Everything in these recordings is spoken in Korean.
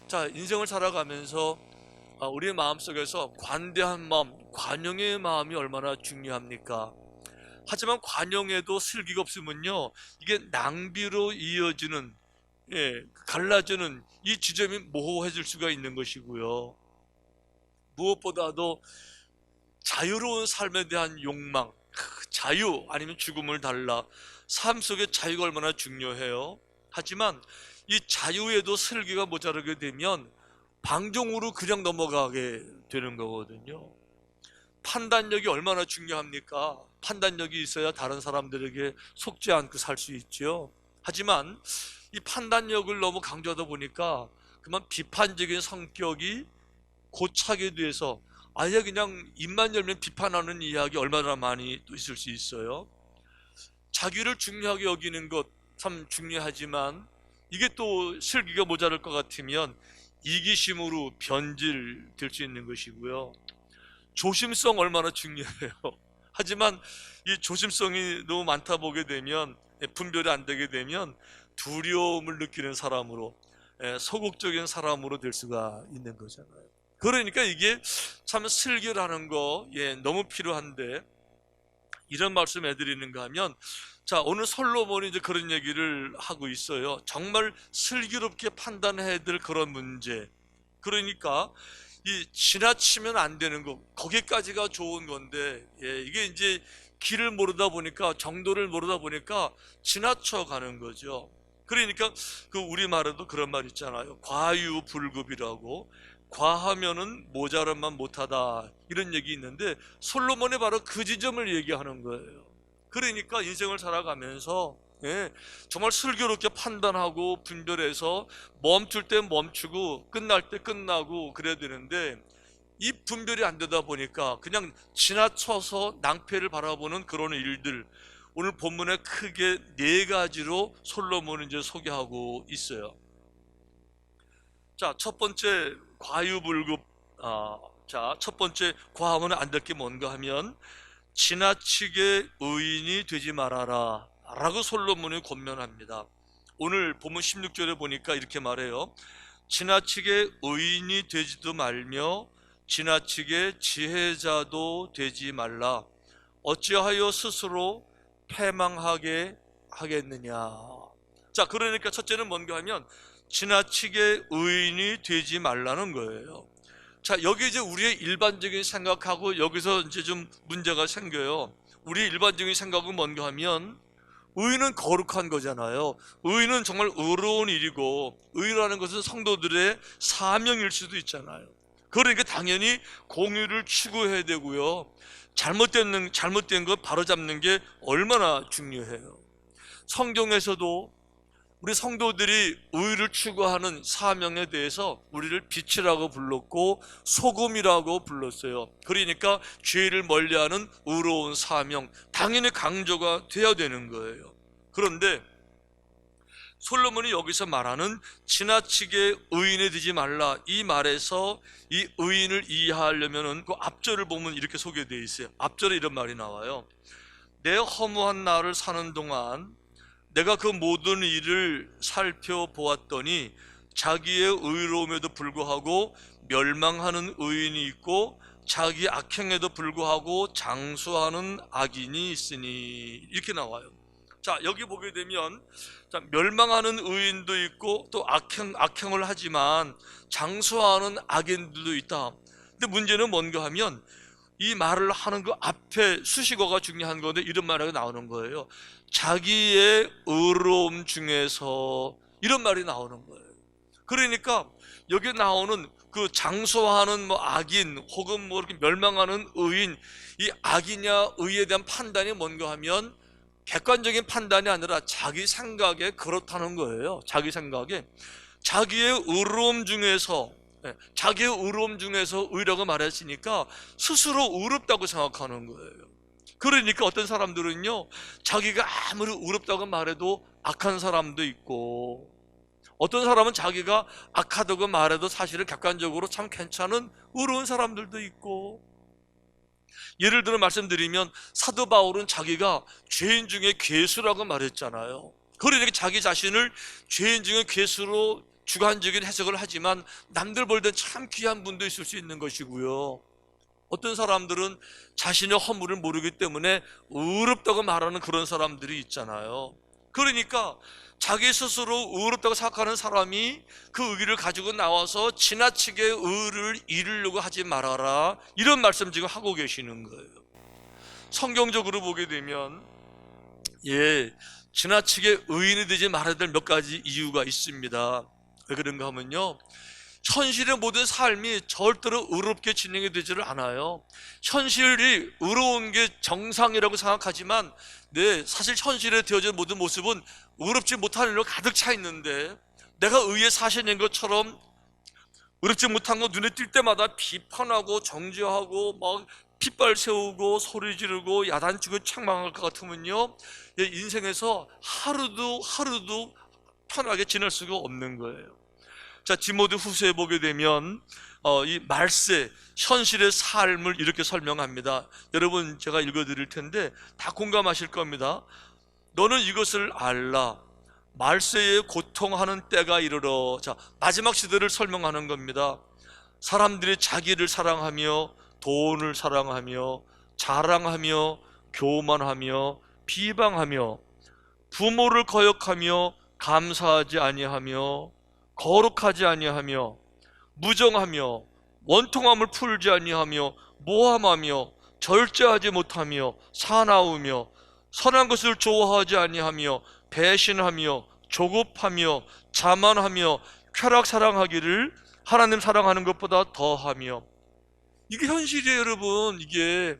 자, 인생을 살아가면서 우리의 마음속에서 관대한 마음, 관용의 마음이 얼마나 중요합니까? 하지만 관용에도 슬기가 없으면요, 이게 낭비로 이어지는, 갈라지는 이 지점이 모호해질 수가 있는 것이고요. 무엇보다도 자유로운 삶에 대한 욕망, 자유 아니면 죽음을 달라, 삶 속에 자유가 얼마나 중요해요. 하지만 이 자유에도 슬기가 모자라게 되면 방종으로 그냥 넘어가게 되는 거거든요. 판단력이 얼마나 중요합니까? 판단력이 있어야 다른 사람들에게 속지 않고 살 수 있죠. 하지만 이 판단력을 너무 강조하다 보니까 그만 비판적인 성격이 고착에 대해서 아예 그냥 입만 열면 비판하는 이야기 얼마나 많이 또 있을 수 있어요. 자기를 중요하게 여기는 것 참 중요하지만 이게 또 슬기가 모자랄 것 같으면 이기심으로 변질될 수 있는 것이고요. 조심성 얼마나 중요해요. 하지만 이 조심성이 너무 많다 보게 되면, 분별이 안 되게 되면 두려움을 느끼는 사람으로, 소극적인 사람으로 될 수가 있는 거잖아요. 그러니까 이게 참 슬기라는 거 너무 필요한데, 이런 말씀 해드리는가 하면, 자, 오늘 솔로몬이 이제 그런 얘기를 하고 있어요. 정말 슬기롭게 판단해야 될 그런 문제. 그러니까 이 지나치면 안 되는 거, 거기까지가 좋은 건데, 이게 이제 길을 모르다 보니까, 정도를 모르다 보니까 지나쳐가는 거죠. 그러니까 그 우리말에도 그런 말 있잖아요. 과유불급이라고. 과하면은 모자란만 못하다, 이런 얘기 있는데 솔로몬이 바로 그 지점을 얘기하는 거예요. 그러니까 인생을 살아가면서 정말 슬기롭게 판단하고 분별해서 멈출 때 멈추고 끝날 때 끝나고 그래야 되는데, 이 분별이 안 되다 보니까 그냥 지나쳐서 낭패를 바라보는 그런 일들, 오늘 본문에 크게 네 가지로 솔로몬이 이제 소개하고 있어요. 자, 첫 번째 과유불급. 자, 첫 번째 과하면 안 될 게 뭔가 하면 지나치게 의인이 되지 말아라 라고 솔로몬이 권면합니다. 오늘 본문 16절에 보니까 이렇게 말해요. 지나치게 의인이 되지도 말며 지나치게 지혜자도 되지 말라. 어찌하여 스스로 패망하게 하겠느냐. 자, 그러니까 첫째는 뭔가 하면 지나치게 의인이 되지 말라는 거예요. 자, 여기 이제 우리의 일반적인 생각하고 여기서 이제 좀 문제가 생겨요. 우리의 일반적인 생각은 뭔가 하면 의인은 거룩한 거잖아요. 의인은 정말 의로운 일이고, 의라는 것은 성도들의 사명일 수도 있잖아요. 그러니까 당연히 공의를 추구해야 되고요. 잘못된 것 바로잡는 게 얼마나 중요해요. 성경에서도 우리 성도들이 의를 추구하는 사명에 대해서 우리를 빛이라고 불렀고 소금이라고 불렀어요. 그러니까 죄를 멀리하는 의로운 사명, 당연히 강조가 되어야 되는 거예요. 그런데 솔로몬이 여기서 말하는 지나치게 의인이 되지 말라, 이 말에서 이 의인을 이해하려면 그 앞절을 보면 이렇게 소개되어 있어요. 앞절에 이런 말이 나와요. 내 허무한 날을 사는 동안 내가 그 모든 일을 살펴보았더니 자기의 의로움에도 불구하고 멸망하는 의인이 있고 자기 악행에도 불구하고 장수하는 악인이 있으니, 이렇게 나와요. 자, 여기 보게 되면 자, 멸망하는 의인도 있고 또 악행을 하지만 장수하는 악인들도 있다. 근데 문제는 뭔가 하면 이 말을 하는 그 앞에 수식어가 중요한 건데 이런 말이 나오는 거예요. 자기의 의로움 중에서, 이런 말이 나오는 거예요. 그러니까 여기 나오는 그 장수하는 악인 혹은 이렇게 멸망하는 의인, 이 악이냐 의에 대한 판단이 뭔가 하면 객관적인 판단이 아니라 자기 생각에 그렇다는 거예요. 자기 생각에 자기의 의로움 중에서, 자기의 의로움 중에서 의라고 말했으니까 스스로 의롭다고 생각하는 거예요. 그러니까 어떤 사람들은요, 자기가 아무리 의롭다고 말해도 악한 사람도 있고, 어떤 사람은 자기가 악하다고 말해도 사실은 객관적으로 참 괜찮은 의로운 사람들도 있고. 예를 들어 말씀드리면 사도 바울은 자기가 죄인 중에 괴수라고 말했잖아요. 그러니까 자기 자신을 죄인 중에 괴수로 주관적인 해석을 하지만 남들 볼 땐 참 귀한 분도 있을 수 있는 것이고요. 어떤 사람들은 자신의 허물을 모르기 때문에 의롭다고 말하는 그런 사람들이 있잖아요. 그러니까 자기 스스로 의롭다고 생각하는 사람이 그 의를 가지고 나와서 지나치게 의를 이루려고 하지 말아라, 이런 말씀 지금 하고 계시는 거예요. 성경적으로 보게 되면 지나치게 의인이 되지 말아야 될 몇 가지 이유가 있습니다. 왜 그런가 하면요, 현실의 모든 삶이 절대로 의롭게 진행이 되지를 않아요. 현실이 의로운 게 정상이라고 생각하지만 사실 현실에 되어진 모든 모습은 의롭지 못한 일로 가득 차 있는데, 내가 의의 사신인 것처럼 의롭지 못한 거 눈에 띌 때마다 비판하고 정죄하고 막 핏발 세우고 소리 지르고 야단치고 책망할 것 같으면요, 인생에서 하루도 편하게 지낼 수가 없는 거예요. 자, 디모데 후서에 보게 되면 이 말세, 현실의 삶을 이렇게 설명합니다. 여러분, 제가 읽어드릴 텐데 다 공감하실 겁니다. 너는 이것을 알라, 말세에 고통하는 때가 이르러. 자, 마지막 시대를 설명하는 겁니다. 사람들이 자기를 사랑하며 돈을 사랑하며 자랑하며 교만하며 비방하며 부모를 거역하며 감사하지 아니하며 거룩하지 아니하며 무정하며 원통함을 풀지 아니하며 모함하며 절제하지 못하며 사나우며 선한 것을 좋아하지 아니하며 배신하며 조급하며 자만하며 쾌락 사랑하기를 하나님 사랑하는 것보다 더하며. 이게 현실이에요, 여러분. 이게.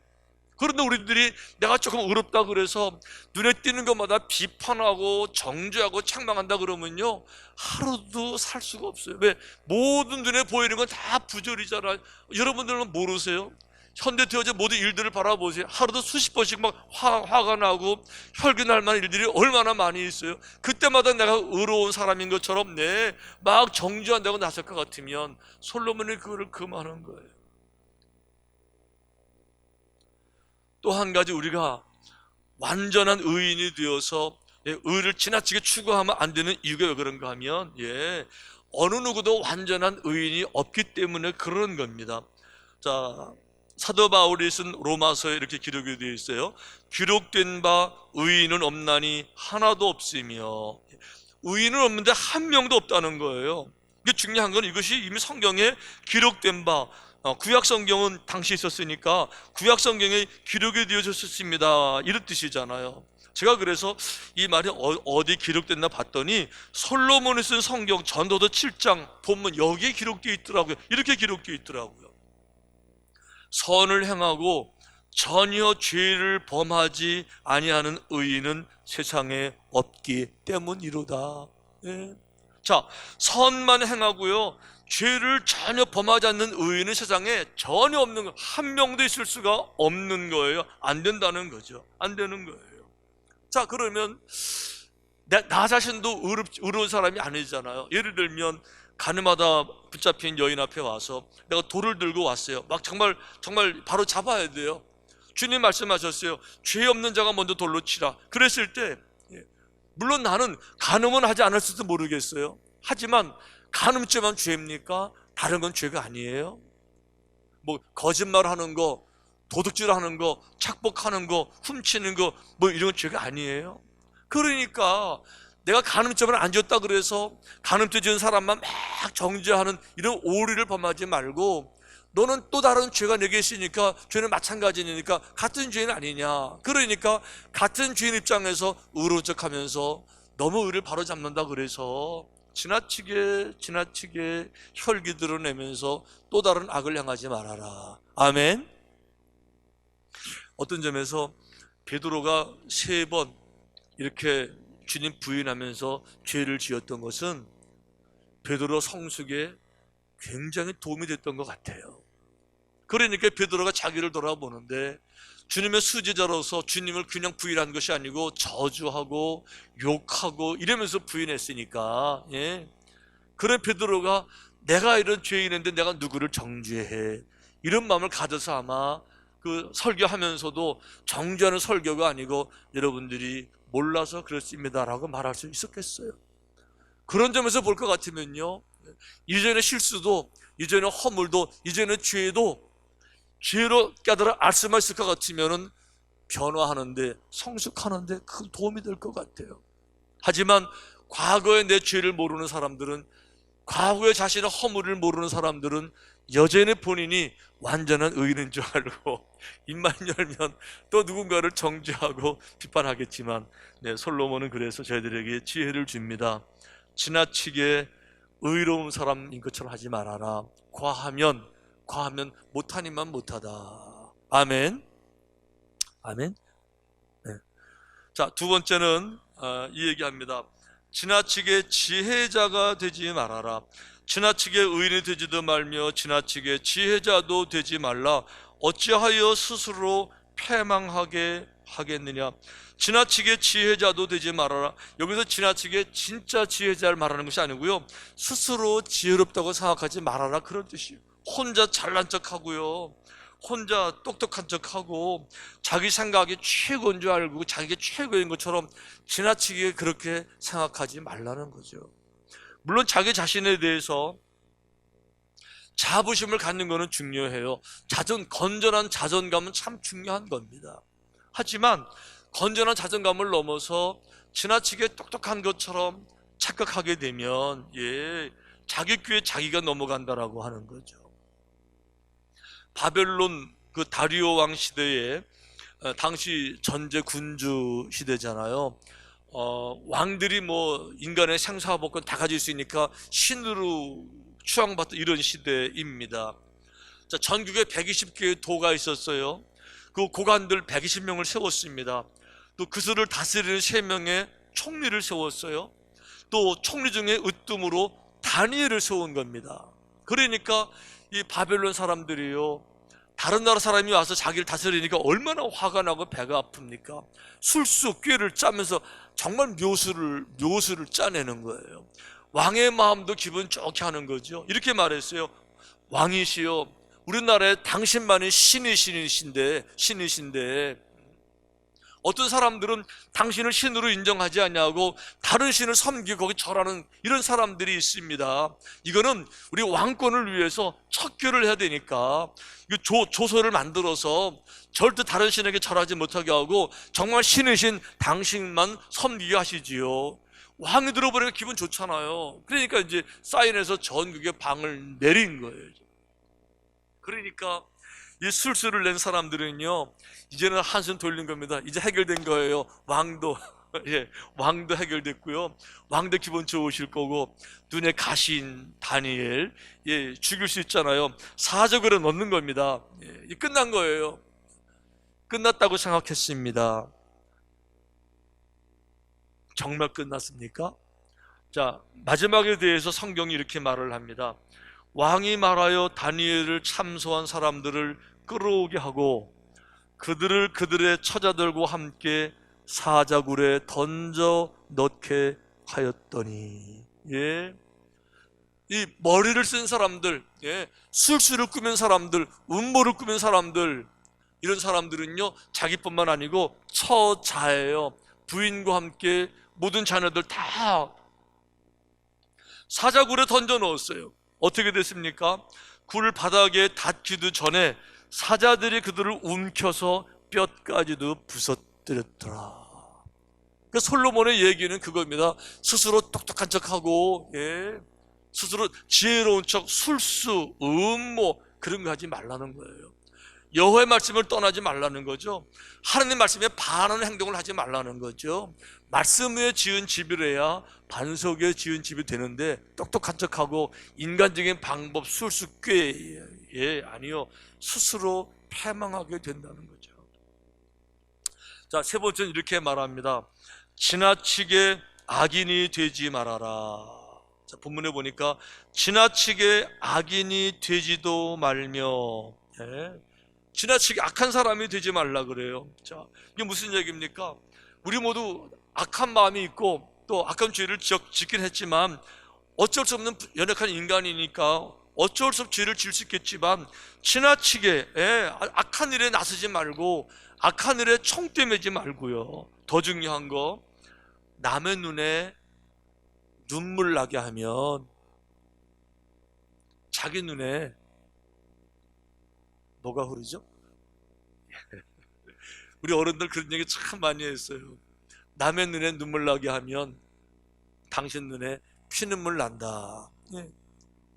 그런데 우리들이 내가 조금 의롭다 그래서 눈에 띄는 것마다 비판하고 정죄하고 책망한다 그러면요, 하루도 살 수가 없어요. 왜? 모든 눈에 보이는 건 다 부조리잖아요. 여러분들은 모르세요? 현대 되어진 모든 일들을 바라보세요. 하루도 수십 번씩 막 화가 나고 혈기날 만한 일들이 얼마나 많이 있어요. 그때마다 내가 의로운 사람인 것처럼 막 정죄한다고 나설 것 같으면 솔로몬이 그거를 금하는 거예요. 또 한 가지, 우리가 완전한 의인이 되어서 의를 지나치게 추구하면 안 되는 이유가 왜 그런가 하면 어느 누구도 완전한 의인이 없기 때문에 그런 겁니다. 자, 사도 바울이 쓴 로마서에 이렇게 기록이 되어 있어요. 기록된 바 의인은 없나니 하나도 없으며. 의인은 없는데 한 명도 없다는 거예요. 이게 중요한 건 이것이 이미 성경에 기록된 바, 구약 성경은 당시 있었으니까 구약 성경에 기록이 되어졌습니다, 이런 뜻이잖아요. 제가 그래서 이 말이 어디 기록됐나 봤더니 솔로몬이 쓴 성경 전도서 7장 본문 여기에 기록되어 있더라고요. 이렇게 기록되어 있더라고요. 선을 행하고 전혀 죄를 범하지 아니하는 의인은 세상에 없기 때문이로다. 자, 선만 행하고요, 죄를 전혀 범하지 않는 의인은 세상에 전혀 없는 거예요. 한 명도 있을 수가 없는 거예요. 안 된다는 거죠. 안 되는 거예요. 자, 그러면 나 자신도 의로운 사람이 아니잖아요. 예를 들면 가늠하다 붙잡힌 여인 앞에 와서 내가 돌을 들고 왔어요. 막 정말 바로 잡아야 돼요. 주님 말씀하셨어요. 죄 없는 자가 먼저 돌로 치라. 그랬을 때 물론 나는 간음은 하지 않았을지도 모르겠어요. 하지만 간음죄만 죄입니까? 다른 건 죄가 아니에요. 뭐 거짓말하는 거, 도둑질하는 거, 착복하는 거, 훔치는 거, 뭐 이런 건 죄가 아니에요. 그러니까 내가 간음죄를 안 지었다 그래서 간음죄 지은 사람만 막 정죄하는 이런 오리를 범하지 말고, 너는 또 다른 죄가 내게 있으니까 죄는 마찬가지니까 같은 죄는 아니냐. 그러니까 같은 죄인 입장에서 의로운 척하면서 너무 의를 바로잡는다 그래서 지나치게 혈기 드러내면서 또 다른 악을 향하지 말아라. 아멘. 어떤 점에서 베드로가 3번 이렇게 주님 부인하면서 죄를 지었던 것은 베드로 성숙에 굉장히 도움이 됐던 것 같아요. 그러니까 베드로가 자기를 돌아보는데 주님의 수제자로서 주님을 그냥 부인한 것이 아니고 저주하고 욕하고 이러면서 부인했으니까, 그런 베드로가 내가 이런 죄인인데 내가 누구를 정죄해, 이런 마음을 가져서 아마 그 설교하면서도 정죄하는 설교가 아니고 여러분들이 몰라서 그렇습니다라고 말할 수 있었겠어요. 그런 점에서 볼 것 같으면요, 이전의 실수도, 이전의 허물도, 이전의 죄도 죄로 깨달아 알 수만 있을 것 같으면은 변화하는데, 성숙하는데 큰 도움이 될 것 같아요. 하지만 과거의 내 죄를 모르는 사람들은, 과거의 자신의 허물을 모르는 사람들은 여전히 본인이 완전한 의인인 줄 알고 입만 열면 또 누군가를 정죄하고 비판하겠지만, 솔로몬은 그래서 저희들에게 지혜를 줍니다. 지나치게 의로운 사람인 것처럼 하지 말아라. 과하면 못하니만 못하다. 아멘. 아멘. 네. 자, 두 번째는 이 얘기합니다. 지나치게 지혜자가 되지 말아라. 지나치게 의인이 되지도 말며 지나치게 지혜자도 되지 말라. 어찌하여 스스로 패망하게 하겠느냐. 지나치게 지혜자도 되지 말아라. 여기서 지나치게 진짜 지혜자를 말하는 것이 아니고요, 스스로 지혜롭다고 생각하지 말아라, 그런 뜻이에요. 혼자 잘난 척하고요, 혼자 똑똑한 척하고 자기 생각이 최고인 줄 알고 자기가 최고인 것처럼 지나치게 그렇게 생각하지 말라는 거죠. 물론 자기 자신에 대해서 자부심을 갖는 것은 중요해요. 건전한 자존감은 참 중요한 겁니다. 하지만 건전한 자존감을 넘어서 지나치게 똑똑한 것처럼 착각하게 되면 자기 꾀에 자기가 넘어간다라고 하는 거죠. 바벨론 그 다리오 왕 시대에, 당시 전제 군주 시대잖아요. 왕들이 뭐 인간의 생사와 복권 다 가질 수 있으니까 신으로 추앙받던 이런 시대입니다. 자, 전국에 120개의 도가 있었어요. 그 고관들 120명을 세웠습니다. 또 그들을 다스리는 3명의 총리를 세웠어요. 또 총리 중에 으뜸으로 다니엘을 세운 겁니다. 그러니까 이 바벨론 사람들이요, 다른 나라 사람이 와서 자기를 다스리니까 얼마나 화가 나고 배가 아픕니까? 술수 꾀를 짜면서 정말 묘수를 짜내는 거예요. 왕의 마음도 기분 좋게 하는 거죠. 이렇게 말했어요. 왕이시여, 우리나라에 당신만이 신이신데 어떤 사람들은 당신을 신으로 인정하지 않냐고 다른 신을 섬기고 거기 절하는 이런 사람들이 있습니다. 이거는 우리 왕권을 위해서 척결을 해야 되니까 조서를 만들어서 절대 다른 신에게 절하지 못하게 하고 정말 신이신 당신만 섬기게 하시지요. 왕이 들어보니까 기분 좋잖아요. 그러니까 이제 사인해서 전국에 방을 내린 거예요. 그러니까 이 술수를 낸 사람들은요, 이제는 한숨 돌린 겁니다. 이제 해결된 거예요. 왕도 왕도 해결됐고요, 왕도 기분 좋으실 거고, 눈에 가신 다니엘 죽일 수 있잖아요. 사적으로 넣는 겁니다. 끝난 거예요. 끝났다고 생각했습니다. 정말 끝났습니까? 자, 마지막에 대해서 성경이 이렇게 말을 합니다. 왕이 말하여 다니엘을 참소한 사람들을 끌어오게 하고 그들을 그들의 처자들과 함께 사자굴에 던져 넣게 하였더니, 이 머리를 쓴 사람들, 술수를 꾸민 사람들, 음모를 꾸민 사람들, 이런 사람들은요, 자기뿐만 아니고 처자예요. 부인과 함께 모든 자녀들 다 사자굴에 던져 넣었어요. 어떻게 됐습니까? 굴 바닥에 닿기도 전에 사자들이 그들을 움켜서 뼈까지도 부서뜨렸더라. 그 솔로몬의 얘기는 그겁니다. 스스로 똑똑한 척하고, 스스로 지혜로운 척, 술수, 음모 그런 거 하지 말라는 거예요. 여호와의 말씀을 떠나지 말라는 거죠. 하나님 말씀에 반하는 행동을 하지 말라는 거죠. 말씀 위에 지은 집이래야 반석에 지은 집이 되는데, 똑똑한 척하고 인간적인 방법, 술수, 꾀 아니요, 스스로 패망하게 된다는 거죠. 자, 세 번째는 이렇게 말합니다. 지나치게 악인이 되지 말아라. 자, 본문에 보니까 지나치게 악인이 되지도 말며, 지나치게 악한 사람이 되지 말라 그래요. 자, 이게 무슨 얘기입니까? 우리 모두 악한 마음이 있고 또 악한 죄를 짓긴 했지만 어쩔 수 없는 연약한 인간이니까 어쩔 수 없이 죄를 지을 수 있겠지만, 지나치게 악한 일에 나서지 말고 악한 일에 총대매지 말고요, 더 중요한 거, 남의 눈에 눈물 나게 하면 자기 눈에 뭐가 흐르죠? 우리 어른들 그런 얘기 참 많이 했어요. 남의 눈에 눈물 나게 하면 당신 눈에 피눈물 난다.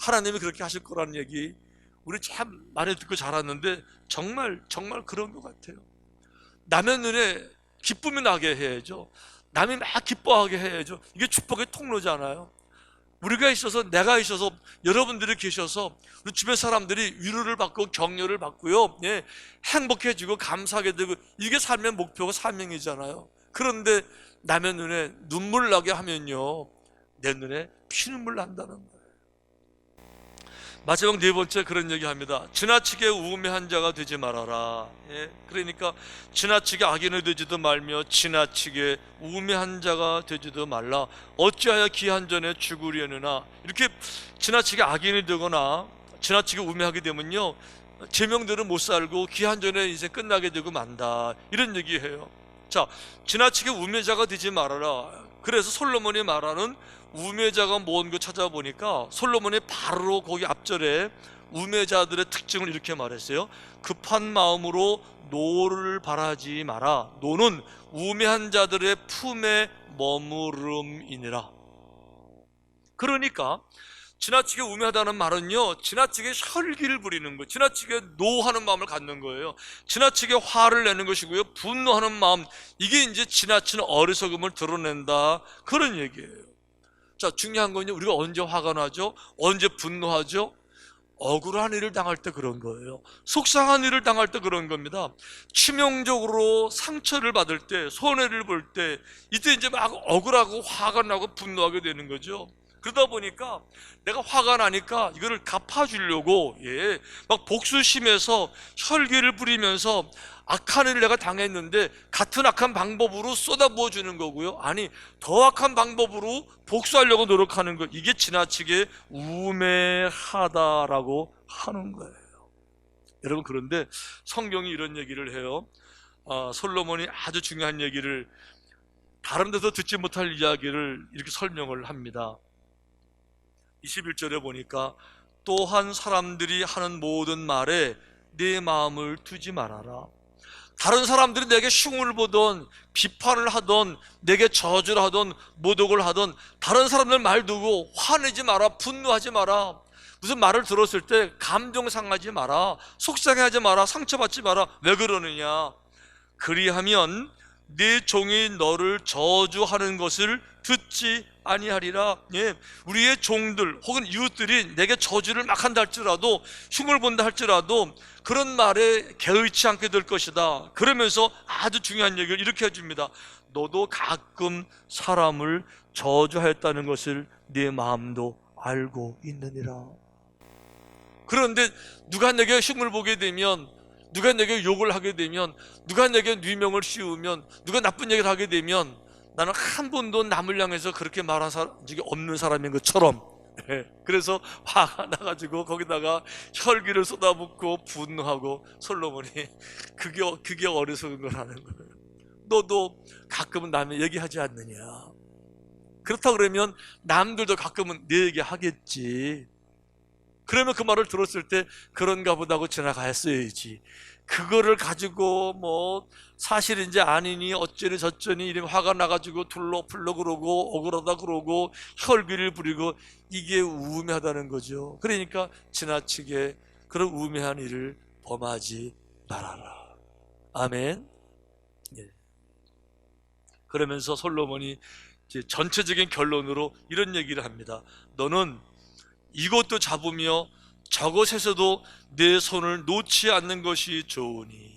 하나님이 그렇게 하실 거라는 얘기 우리 참 많이 듣고 자랐는데 정말 그런 것 같아요. 남의 눈에 기쁨이 나게 해야죠. 남이 막 기뻐하게 해야죠. 이게 축복의 통로잖아요. 우리가 있어서, 내가 있어서, 여러분들이 계셔서 우리 주변 사람들이 위로를 받고 격려를 받고요, 행복해지고 감사하게 되고, 이게 삶의 목표고 사명이잖아요. 그런데 남의 눈에 눈물 나게 하면요, 내 눈에 피눈물 난다는 거예요. 마지막 네 번째 그런 얘기합니다. 지나치게 우매한 자가 되지 말아라. 그러니까 지나치게 악인이 되지도 말며 지나치게 우매한 자가 되지도 말라. 어찌하여 기한 전에 죽으려느나. 이렇게 지나치게 악인이 되거나 지나치게 우매하게 되면요, 제명대로 못 살고 기한 전에 인생 끝나게 되고 만다, 이런 얘기해요. 자, 지나치게 우매자가 되지 말아라. 그래서 솔로몬이 말하는 우매자가 뭔가 찾아보니까 솔로몬이 바로 거기 앞절에 우매자들의 특징을 이렇게 말했어요. 급한 마음으로 노를 바라지 마라. 노는 우매한 자들의 품에 머무름이니라. 그러니까 지나치게 우매하다는 말은요, 지나치게 혈기를 부리는 거예요. 지나치게 노하는 마음을 갖는 거예요. 지나치게 화를 내는 것이고요, 분노하는 마음, 이게 이제 지나친 어리석음을 드러낸다, 그런 얘기예요. 자, 중요한 건요, 우리가 언제 화가 나죠? 언제 분노하죠? 억울한 일을 당할 때 그런 거예요. 속상한 일을 당할 때 그런 겁니다. 치명적으로 상처를 받을 때, 손해를 볼 때, 이때 이제 막 억울하고 화가 나고 분노하게 되는 거죠. 그러다 보니까 내가 화가 나니까 이거를 갚아주려고 막 복수심에서 혈기를 부리면서 악한 일을 내가 당했는데 같은 악한 방법으로 쏟아부어 주는 거고요, 아니 더 악한 방법으로 복수하려고 노력하는 거, 이게 지나치게 우매하다라고 하는 거예요. 여러분, 그런데 성경이 이런 얘기를 해요. 솔로몬이 아주 중요한 얘기를, 다른 데서 듣지 못할 이야기를 이렇게 설명을 합니다. 21절에 보니까 또한 사람들이 하는 모든 말에 내 마음을 두지 말아라. 다른 사람들이 내게 흉을 보던, 비판을 하던, 내게 저주를 하던, 모독을 하던 다른 사람들 말 두고 화내지 마라, 분노하지 마라. 무슨 말을 들었을 때 감정 상하지 마라, 속상해하지 마라, 상처받지 마라. 왜 그러느냐? 그리하면 네 종이 너를 저주하는 것을 듣지 아니하리라. 우리의 종들 혹은 이웃들이 내게 저주를 막 한다 할지라도, 흉을 본다 할지라도 그런 말에 개의치 않게 될 것이다. 그러면서 아주 중요한 얘기를 이렇게 해줍니다. 너도 가끔 사람을 저주하였다는 것을 네 마음도 알고 있느니라. 그런데 누가 내게 흉을 보게 되면, 누가 내게 욕을 하게 되면, 누가 내게 뉘명을 씌우면, 누가 나쁜 얘기를 하게 되면 나는 한 번도 남을 향해서 그렇게 말한 적이 없는 사람인 것처럼, 그래서 화가 나가지고 거기다가 혈기를 쏟아붓고 분노하고, 솔로몬이 그게 어리석은 거라는 거예요. 너도 가끔은 남의 얘기하지 않느냐? 그렇다 그러면 남들도 가끔은 내 얘기 하겠지. 그러면 그 말을 들었을 때 그런가 보다 하고 지나갔어야지. 그거를 가지고 뭐 사실인지 아니니 어쩌니 저쩌니 이렇게 화가 나가지고 둘러풀러 그러고 억울하다 그러고 혈기를 부리고, 이게 우매하다는 거죠. 그러니까 지나치게 그런 우매한 일을 범하지 말아라. 아멘. 그러면서 솔로몬이 이제 전체적인 결론으로 이런 얘기를 합니다. 너는 이것도 잡으며 저것에서도 내 손을 놓지 않는 것이 좋으니.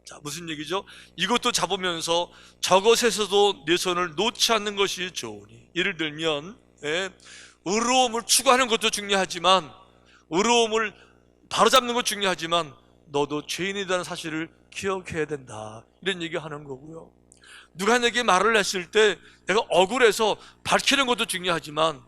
자, 무슨 얘기죠? 이것도 잡으면서 저것에서도 내 손을 놓지 않는 것이 좋으니. 예를 들면 의로움을 추구하는 것도 중요하지만, 의로움을 바로잡는 것도 중요하지만, 너도 죄인이라는 사실을 기억해야 된다, 이런 얘기하는 거고요. 누가 내게 말을 했을 때 내가 억울해서 밝히는 것도 중요하지만,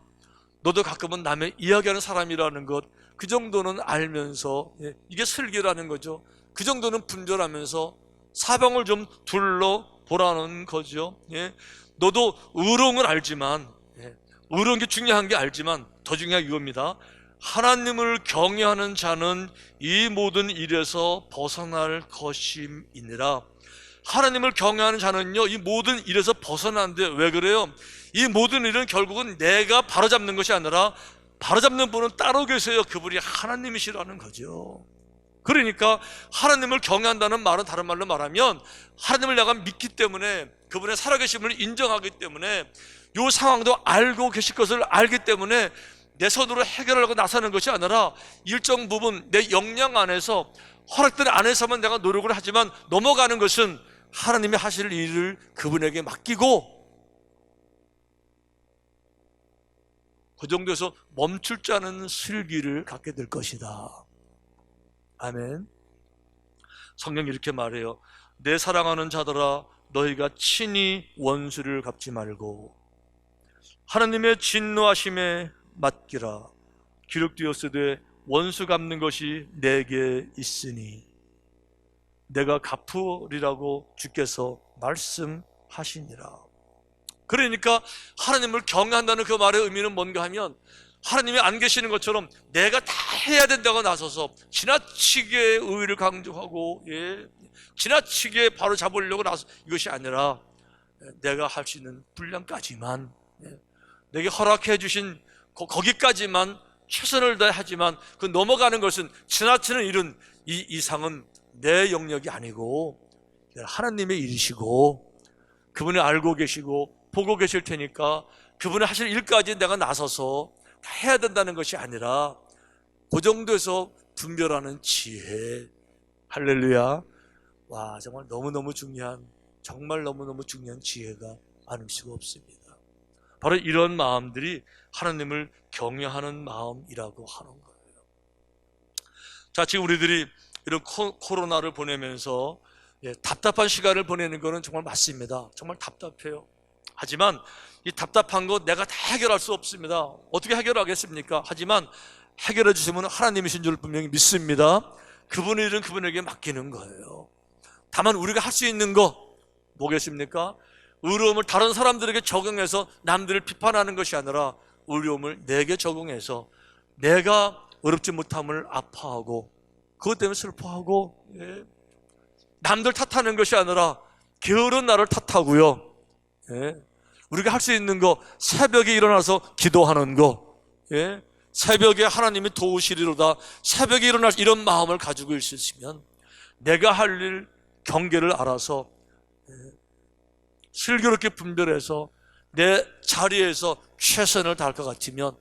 너도 가끔은 남의 이야기하는 사람이라는 것, 그 정도는 알면서, 이게 슬기라는 거죠. 그 정도는 분별하면서 사방을 좀 둘러보라는 거죠. 너도 의로운 건 알지만, 의로운 게 중요한 게 알지만 더 중요한 게 이겁니다. 하나님을 경외하는 자는 이 모든 일에서 벗어날 것임이니라. 하나님을 경외하는 자는요, 이 모든 일에서 벗어나는데 왜 그래요? 이 모든 일은 결국은 내가 바로잡는 것이 아니라 바로잡는 분은 따로 계세요. 그분이 하나님이시라는 거죠. 그러니까 하나님을 경외한다는 말은 다른 말로 말하면 하나님을 내가 믿기 때문에, 그분의 살아계심을 인정하기 때문에, 이 상황도 알고 계실 것을 알기 때문에 내 손으로 해결하려고 나서는 것이 아니라 일정 부분 내 역량 안에서, 허락된 안에서만 내가 노력을 하지만 넘어가는 것은 하나님이 하실 일을 그분에게 맡기고, 그 정도에서 멈출 줄 아는 슬기를 갖게 될 것이다. 아멘. 성경이 이렇게 말해요. 내 사랑하는 자들아, 너희가 친히 원수를 갚지 말고 하나님의 진노하심에 맡기라. 기록되었으되 원수 갚는 것이 내게 있으니 내가 갚으리라고 주께서 말씀하시니라. 그러니까 하나님을 경외한다는 그 말의 의미는 뭔가 하면, 하나님이 안 계시는 것처럼 내가 다 해야 된다고 나서서 지나치게 의의를 강조하고, 지나치게 바로 잡으려고 나서, 이것이 아니라 내가 할 수 있는 분량까지만, 내게 허락해 주신 거기까지만 최선을 다하지만, 그 넘어가는 것은, 지나치는 일은, 이 이상은 내 영역이 아니고 하나님의 일이시고 그분이 알고 계시고 보고 계실 테니까 그분이 하실 일까지 내가 나서서 다 해야 된다는 것이 아니라 그 정도에서 분별하는 지혜. 할렐루야. 와, 정말 너무너무 중요한, 정말 너무너무 중요한 지혜가 아닐 수가 없습니다. 바로 이런 마음들이 하나님을 경외하는 마음이라고 하는 거예요. 자, 지금 우리들이 이런 코로나를 보내면서 답답한 시간을 보내는 것은 정말 맞습니다. 정말 답답해요. 하지만 이 답답한 거 내가 다 해결할 수 없습니다. 어떻게 해결하겠습니까? 하지만 해결해 주시면 하나님이신 줄 분명히 믿습니다. 그분의 일은 그분에게 맡기는 거예요. 다만 우리가 할 수 있는 거 뭐겠습니까? 의로움을 다른 사람들에게 적용해서 남들을 비판하는 것이 아니라 의로움을 내게 적용해서 내가 어렵지 못함을 아파하고 그것 때문에 슬퍼하고, 남들 탓하는 것이 아니라 게으른 나를 탓하고요. 우리가 할 수 있는 거, 새벽에 일어나서 기도하는 거, 새벽에 하나님이 도우시리로다, 새벽에 일어나서 이런 마음을 가지고 있으시면 내가 할 일 경계를 알아서 슬기롭게 분별해서 내 자리에서 최선을 다할 것 같으면,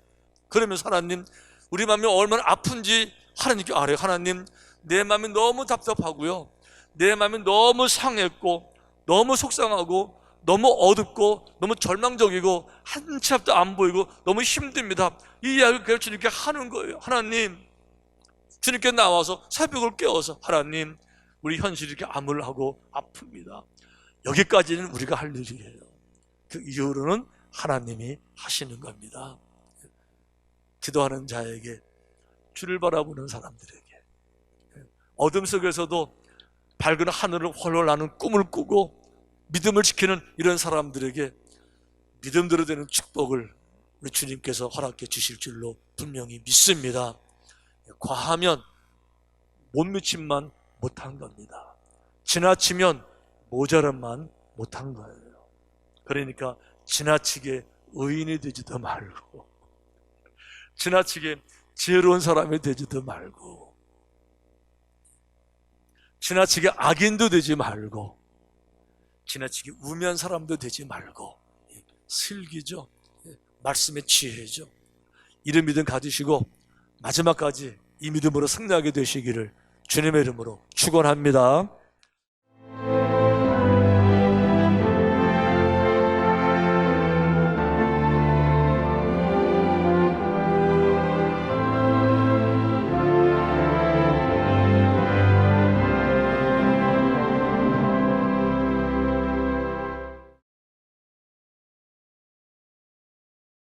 그러면 하나님, 우리 마음이 얼마나 아픈지 하나님께 알아요. 하나님, 내 마음이 너무 답답하고요, 내 마음이 너무 상했고 너무 속상하고 너무 어둡고 너무 절망적이고 한 치 앞도 안 보이고 너무 힘듭니다. 이 이야기를 그냥 주님께 하는 거예요. 하나님, 주님께 나와서 새벽을 깨워서, 하나님, 우리 현실이 이렇게 암울하고 아픕니다. 여기까지는 우리가 할 일이에요. 그 이후로는 하나님이 하시는 겁니다. 기도하는 자에게, 주를 바라보는 사람들에게, 어둠 속에서도 밝은 하늘을 훨훨 나는 꿈을 꾸고 믿음을 지키는 이런 사람들에게 믿음대로 되는 축복을 우리 주님께서 허락해 주실 줄로 분명히 믿습니다. 과하면 못 미침만 못한 겁니다. 지나치면 모자란만 못한 거예요. 그러니까 지나치게 의인이 되지도 말고, 지나치게 지혜로운 사람이 되지도 말고, 지나치게 악인도 되지 말고, 지나치게 우매한 사람도 되지 말고, 슬기죠, 말씀의 지혜죠, 이런 믿음 가지시고 마지막까지 이 믿음으로 승리하게 되시기를 주님의 이름으로 축원합니다.